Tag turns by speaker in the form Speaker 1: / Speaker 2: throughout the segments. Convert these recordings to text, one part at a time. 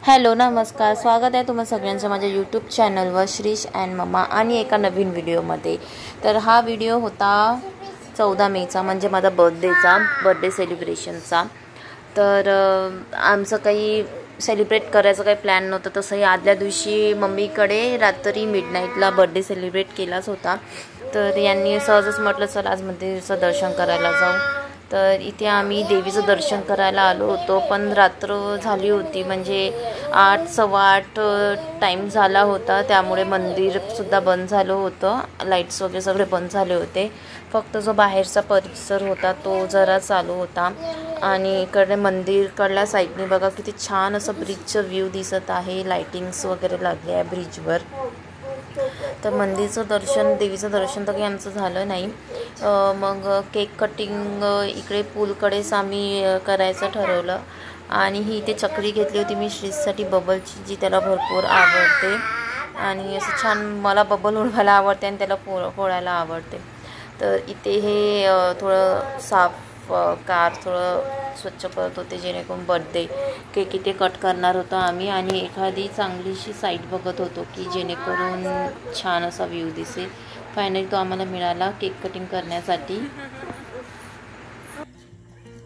Speaker 1: Hello नमस्कार, स्वागत आहे तुम्हा सगळ्यांचं माझ्या यूट्यूब चॅनलवर श्रीश अँड मम्मा आणि एका नवीन व्हिडिओमध्ये। तर हा व्हिडिओ होता 14 मेचा, म्हणजे माझा बर्थडे सेलिब्रेशनचा। तर आमचं काही सेलिब्रेट करायचं काही प्लॅन नव्हतं, तसंही आदल्या दिवशी मम्मीकडे रात्री मिडनाईटला बर्थडे सेलिब्रेट केलाच होता। तर यांनी सहजच म्हटलं चल आज मंदिराचं दर्शन करायला जाऊ। तर इथे आम्ही देवीचं दर्शन करायला आलो होतो, पण रात्र झाली होती, म्हणजे 8 सव्वा 8 टाईम झाला होता, त्यामुळे मंदिरसुद्धा बंद झालं होतं, लाईट्स वगैरे सगळे बंद झाले होते। फक्त जो बाहेरचा परिसर होता तो जरा चालू होता। आणि इकडे मंदिरकडल्या साईडने बघा किती छान असं ब्रिजचं व्ह्यू दिसत आहे, लाईटिंग्स वगैरे लागले आहे ब्रिजवर। तर मंदिरचं दर्शन, देवीचं दर्शन तर काही आमचं झालं नाही। मग केक कटिंग इकडे पूलकडेच आम्ही करायचं ठरवलं। आणि ही इथे चकरी घेतली होती मी श्रीजसाठी, बबलची, जी त्याला भरपूर आवडते। आणि असं छान मला बबल उडवायला आवडते आणि त्याला फोडायला आवडते। तर इथे हे थोडं साफ कार थोडं स्वच्छ करत होते, जेणेकरून बर्थडे केक इथे कट करणार होतो आम्ही। आणि एखादी चांगलीशी साईट बघत होतो की जेणेकरून छान असा व्ह्यू दिसेल। फायनली तो आम्हाला मिळाला केक कटिंग करण्यासाठी।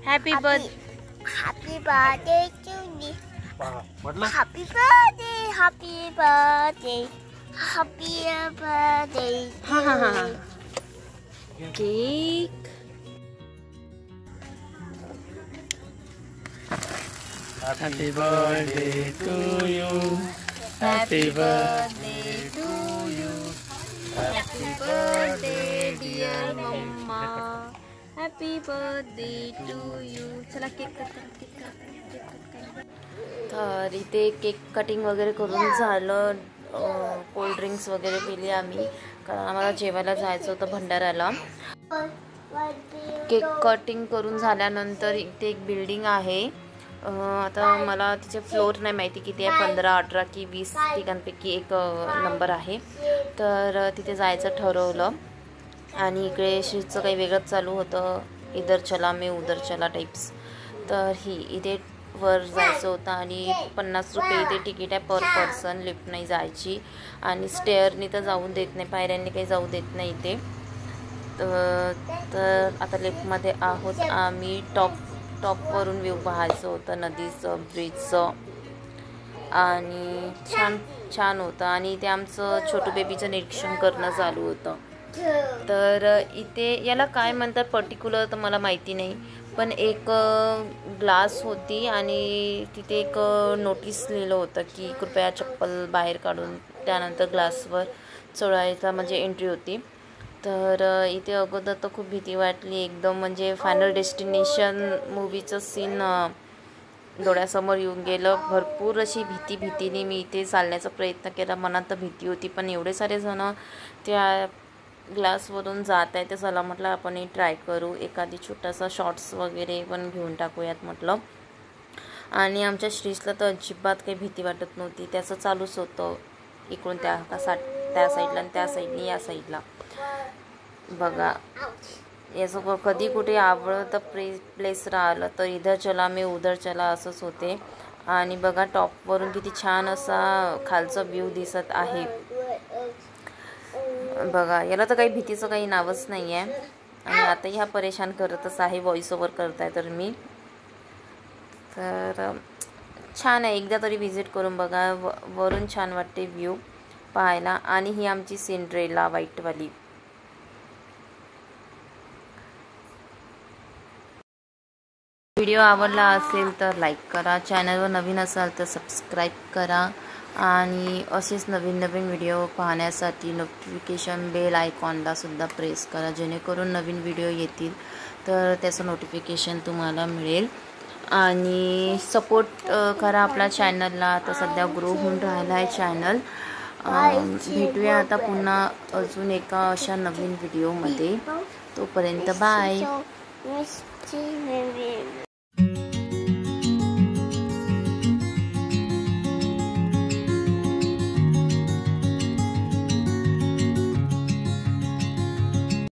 Speaker 1: Happy birthday
Speaker 2: to me, happy birthday, happy birthday, happy birthday.
Speaker 1: हा cake
Speaker 3: Happy birthday to you. Happy birthday to you.
Speaker 1: Happy birthday dear mama. Happy birthday to you. चला cake cut करा। तर इथे cake cutting वगैरे करून झालं, cold drinks वगैरे पिली आम्ही, कारण आम्हाला जेवायला जायचं होतं भंडाऱ्याला। केक कटिंग करून झाल्यानंतर इथे एक बिल्डिंग आहे, आता मला तिचे फ्लोर नाही माहिती किती आहे, 15, 18 की 20 ठिकाणपैकी एक नंबर आहे। तर तिथे जायचं ठरवलं। आणि इकडे श्रीचं काही वेगळंच चालू होतं, इधर चला मैं उधर चला टाईप्स। तर इथे वर जायचं होतं आणि 50 रुपये इथे तिकीट आहे पर पर्सन, लिफ्ट नाही जायची। आणि स्टेअरनी तर जाऊ देत नाही, पायऱ्यांनी काही जाऊ देत नाही इथे। तर आता लिफ्टमध्ये आहोत आम्ही। टॉपवरून व्ह्यू पाहायचं होतं नदीचं, ब्रिजचं, आणि छान होतं। आणि इथे आमचं छोटू बेबीचं निरीक्षण करणं चालू होतं। तर इथे याला काय म्हणतात पर्टिक्युलर तर मला माहिती नाही, पण एक ग्लास होती आणि तिथे एक नोटीस लिहिलं होतं की कृपया चप्पल बाहेर काढून त्यानंतर ग्लासवर चढायचा, म्हणजे एंट्री होती। तर इथे अगोदर तर खूप भीती वाटली एकदम, म्हणजे फायनल डेस्टिनेशन मूवीचं सीन डोळ्यासमोर येऊन गेलं। भरपूर अशी भीतीने मी इथे चालण्याचा प्रयत्न केला, मनात तर भीती होती, पण एवढे सारे जण त्या ग्लासवरून जात आहे तर चला म्हटलं आपणही ट्राय करू, एखादी छोटासा शॉर्ट्स वगैरे पण घेऊन टाकूयात म्हटलं। आणि आमच्या श्रीजला तर अजिबात काही भीती वाटत नव्हती, त्याचं चालूच होतं इकडून त्या साईडला आणि त्या साईडनी या साईडला। बघा याचं कधी कुठे आवडतं प्लेस राहिलं तर इधर चला मी उधर चला असंच होते। आणि बघा टॉपवरून किती छान असा खालचा व्ह्यू दिसत आहे बघा। याला तर काही भीतीचं काही नावच नाही आहे। आणि आताही हा परेशान करतच आहे, व्हॉइस ओव्हर करताय तर मी। तर छान आहे, एकदा तरी व्हिजिट करून बघा, वरून छान वाटते व्ह्यू पाहायला। आणि ही आमची सिंड्रेला व्हाईटवाली। व्हिडिओ आवडला असेल तर लाईक करा, चॅनलवर नवीन असाल तर सबस्क्राईब करा। आणि असेच नवीन व्हिडिओ पाहण्यासाठी नोटिफिकेशन बेल आयकॉनला सुद्धा प्रेस करा, जेणेकरून नवीन व्हिडिओ येतील तर त्याचं नोटिफिकेशन तुम्हाला मिळेल। आणि सपोर्ट करा आपल्या चॅनलला, आता सध्या ग्रो होऊन राहिला आहे चॅनल। भेटूया आता पुन्हा अजून एका अशा नवीन व्हिडिओमध्ये, तोपर्यंत बाय।